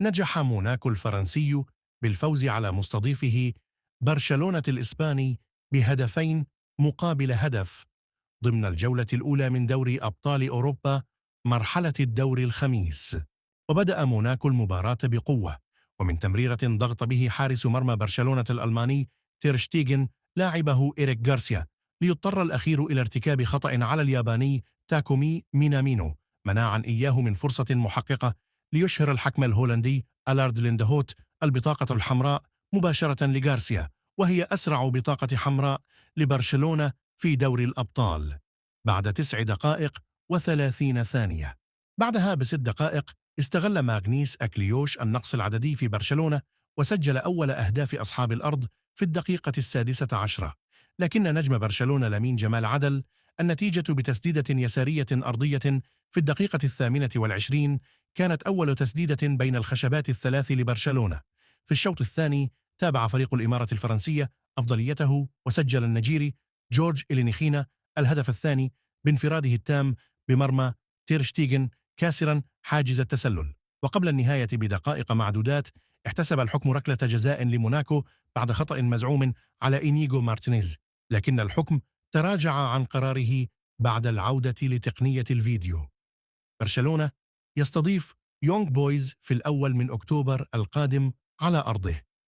نجح موناكو الفرنسي بالفوز على مستضيفه برشلونة الإسباني بهدفين مقابل هدف ضمن الجولة الأولى من دوري أبطال أوروبا مرحلة الدور الخميس. وبدأ موناكو المباراة بقوة، ومن تمريرة ضغط به حارس مرمى برشلونة الألماني تير شتيغن لاعبه إيريك غارسيا، ليضطر الأخير إلى ارتكاب خطأ على الياباني تاكومي مينامينو، مناعا إياه من فرصة محققة ليشهر الحكم الهولندي ألارد ليندهوت البطاقة الحمراء مباشرة لغارسيا، وهي أسرع بطاقة حمراء لبرشلونة في دوري الأبطال بعد 9 دقائق و30 ثانية. بعدها ب6 دقائق استغل ماغنيس أكليوش النقص العددي في برشلونة وسجل أول أهداف أصحاب الأرض في الدقيقة ال16، لكن نجم برشلونة لامين جمال عدل النتيجة بتسديدة يسارية أرضية في الدقيقة ال28. كانت أول تسديدة بين الخشبات الثلاث لبرشلونة. في الشوط الثاني تابع فريق الإمارة الفرنسية أفضليته، وسجل النيجيري جورج إلينيخينا الهدف الثاني بانفراده التام بمرمى تير شتيغن كاسرا حاجز التسلل. وقبل النهاية بدقائق معدودات احتسب الحكم ركلة جزاء لموناكو بعد خطأ مزعوم على إنيغو مارتينيز، لكن الحكم تراجع عن قراره بعد العودة لتقنية الفيديو. برشلونة يستضيف يونغ بويز في الأول من أكتوبر القادم على أرضه.